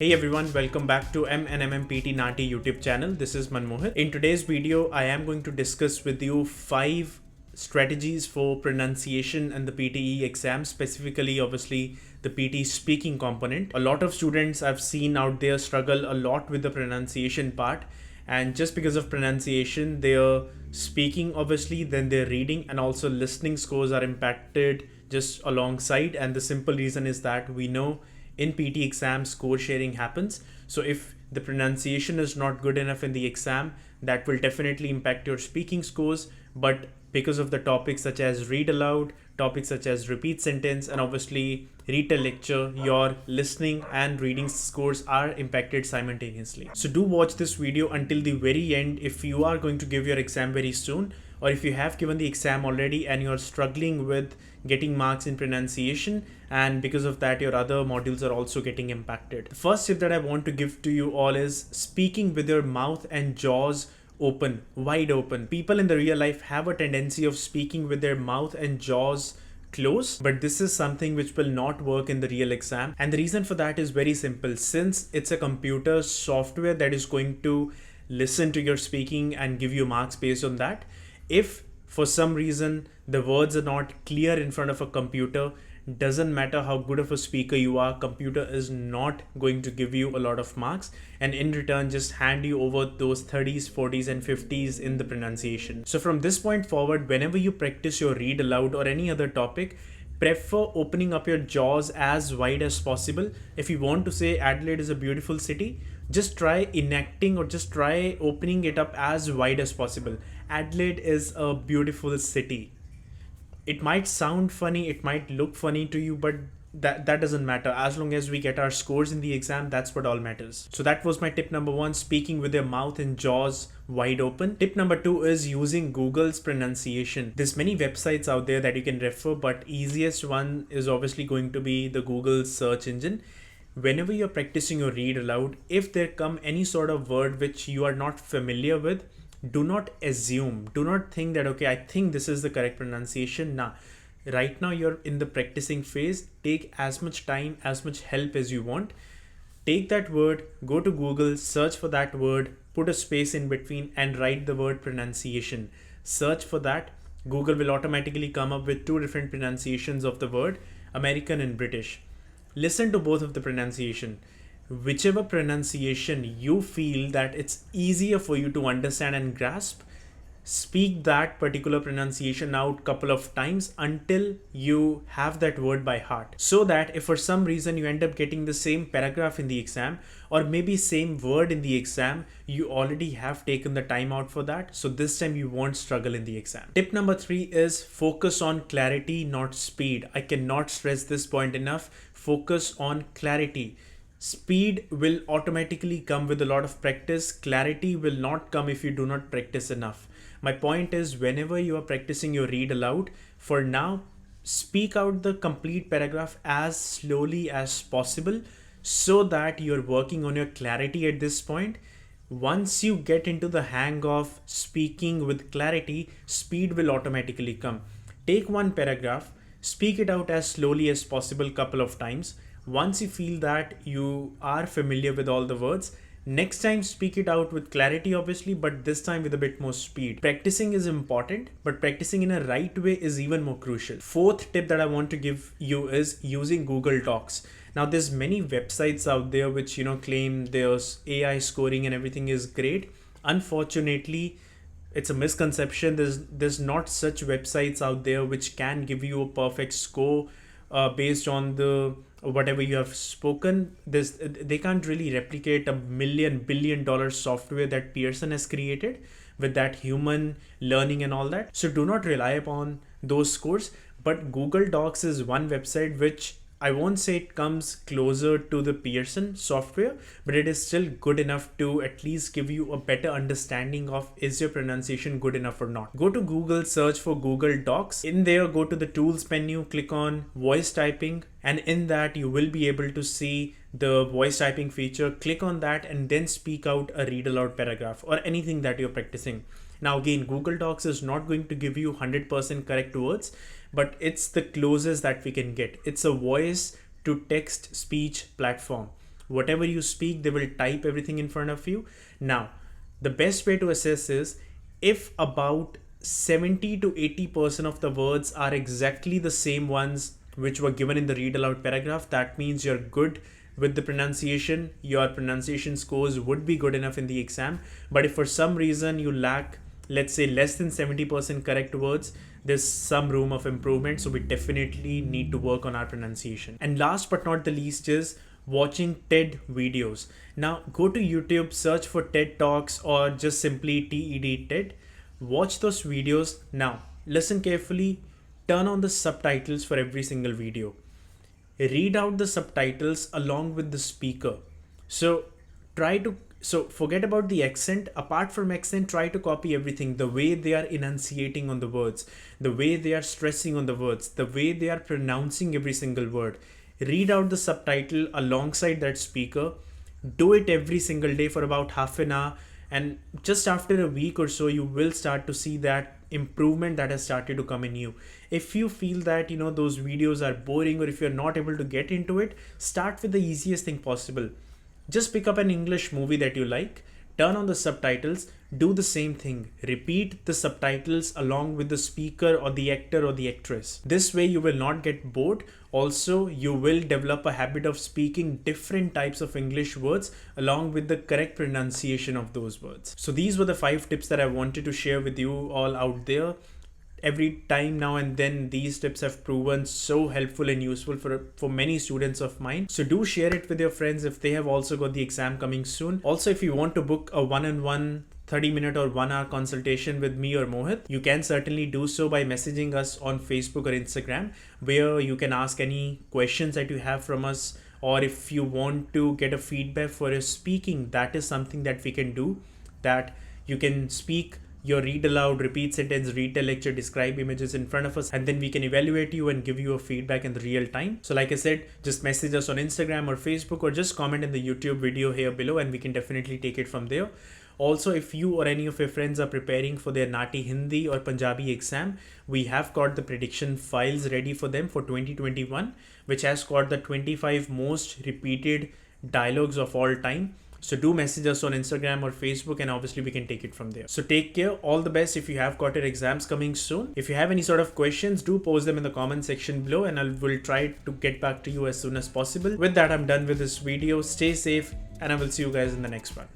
Hey everyone, welcome back to MNMMPT NAATI YouTube channel. This is Manmohan. In today's video, I am going to discuss with you 5 strategies for pronunciation and the PTE exam, specifically obviously the PTE speaking component. A lot of students I've seen out there struggle a lot with the pronunciation part, and just because of pronunciation, their speaking obviously, then their reading and also listening scores are impacted just alongside. And the simple reason is that we know in PT exam score sharing happens. So if the pronunciation is not good enough in the exam, that will definitely impact your speaking scores. But because of the topics such as read aloud, topics such as repeat sentence, and obviously retell lecture, your listening and reading scores are impacted simultaneously. So do watch this video until the very end if you are going to give your exam very soon, or if you have given the exam already and you're struggling with getting marks in pronunciation, and because of that your other modules are also getting impacted. The first tip that I want to give to you all is speaking with your mouth and jaws open, wide open. People in the real life have a tendency of speaking with their mouth and jaws close, but this is something which will not work in the real exam. And the reason for that is very simple. Since it's a computer software that is going to listen to your speaking and give you marks based on that, if for some reason the words are not clear in front of a computer, doesn't matter how good of a speaker you are, computer is not going to give you a lot of marks, and in return just hand you over those 30s, 40s and 50s in the pronunciation. So from this point forward, whenever you practice your read aloud or any other topic, prefer opening up your jaws as wide as possible. If you want to say Adelaide is a beautiful city, just try enacting or just try opening it up as wide as possible. Adelaide is a beautiful city. It might sound funny, it might look funny to you, but that doesn't matter. As long as we get our scores in the exam, that's what all matters. So that was my tip number 1, speaking with your mouth and jaws wide open. Tip number 2 is using Google's pronunciation. There's many websites out there that you can refer, but easiest one is obviously going to be the Google search engine. Whenever you're practicing your read aloud, if there come any sort of word which you are not familiar with, do not assume, do not think that okay, I think this is the correct pronunciation. Nah, right now you're in the practicing phase. Take as much time, as much help as you want. Take that word, go to Google, search for that word, put a space in between and write the word pronunciation. Search for that. Google will automatically come up with 2 different pronunciations of the word, American and British. Listen to both of the pronunciation. Whichever pronunciation you feel that it's easier for you to understand and grasp, speak that particular pronunciation out couple of times until you have that word by heart, so that if for some reason you end up getting the same paragraph in the exam or maybe same word in the exam, you already have taken the time out for that, so this time you won't struggle in the exam. Tip number 3 is focus on clarity, not speed. I cannot stress this point enough. Focus on clarity. Speed will automatically come with a lot of practice. Clarity will not come if you do not practice enough. My point is, whenever you are practicing your read aloud, for now, speak out the complete paragraph as slowly as possible so that you're working on your clarity at this point. Once you get into the hang of speaking with clarity, speed will automatically come. Take one paragraph, speak it out as slowly as possible couple of times. Once you feel that you are familiar with all the words, next time speak it out with clarity obviously, but this time with a bit more speed. Practicing is important, but practicing in a right way is even more crucial. 4th tip that I want to give you is using Google Docs. Now there's many websites out there which claim there's AI scoring and everything is great. Unfortunately, it's a misconception. There's not such websites out there which can give you a perfect score based on the whatever you have spoken. They can't really replicate $1 billion software that Pearson has created with that human learning and all that. So do not rely upon those scores. But Google Docs is one website which I won't say it comes closer to the Pearson software, but it is still good enough to at least give you a better understanding of is your pronunciation good enough or not. Go to Google, search for Google Docs. In there, go to the tools menu, click on voice typing, and in that you will be able to see the voice typing feature. Click on that and then speak out a read aloud paragraph or anything that you're practicing. Now again, Google Docs is not going to give you 100% correct words, but it's the closest that we can get. It's a voice to text speech platform. Whatever you speak, they will type everything in front of you. Now, the best way to assess is if about 70 to 80% of the words are exactly the same ones which were given in the read aloud paragraph, that means you're good with the pronunciation. Your pronunciation scores would be good enough in the exam. But if for some reason you lack, let's say, less than 70% correct words, there's some room of improvement. So we definitely need to work on our pronunciation. And last but not the least is watching TED videos. Now go to YouTube, search for TED Talks or just simply TED. Watch those videos. Now listen carefully, turn on the subtitles for every single video. Read out the subtitles along with the speaker. So forget about the accent. Apart from accent, try to copy everything. The way they are enunciating on the words, the way they are stressing on the words, the way they are pronouncing every single word. Read out the subtitle alongside that speaker. Do it every single day for about half an hour. And just after a week or so, you will start to see that improvement that has started to come in you. If you feel that those videos are boring, or if you're not able to get into it, start with the easiest thing possible. Just pick up an English movie that you like, turn on the subtitles, do the same thing. Repeat the subtitles along with the speaker or the actor or the actress. This way you will not get bored. Also, you will develop a habit of speaking different types of English words along with the correct pronunciation of those words. So these were the 5 tips that I wanted to share with you all out there. Every time now and then, these tips have proven so helpful and useful for many students of mine. So do share it with your friends if they have also got the exam coming soon. Also, if you want to book a one-on-one 30-minute or 1-hour consultation with me or Mohit, you can certainly do so by messaging us on Facebook or Instagram, where you can ask any questions that you have from us, or if you want to get a feedback for your speaking, that is something that we can do, that you can speak your read aloud, repeat sentence, retell lecture, describe images in front of us, and then we can evaluate you and give you a feedback in the real time. So like I said, just message us on Instagram or Facebook, or just comment in the YouTube video here below and we can definitely take it from there. Also, if you or any of your friends are preparing for their NAATI Hindi or Punjabi exam, we have got the prediction files ready for them for 2021, which has got the 25 most repeated dialogues of all time. So do message us on Instagram or Facebook, and obviously we can take it from there. So take care, all the best if you have got your exams coming soon. If you have any sort of questions, do post them in the comment section below and I will try to get back to you as soon as possible. With that, I'm done with this video. Stay safe and I will see you guys in the next one.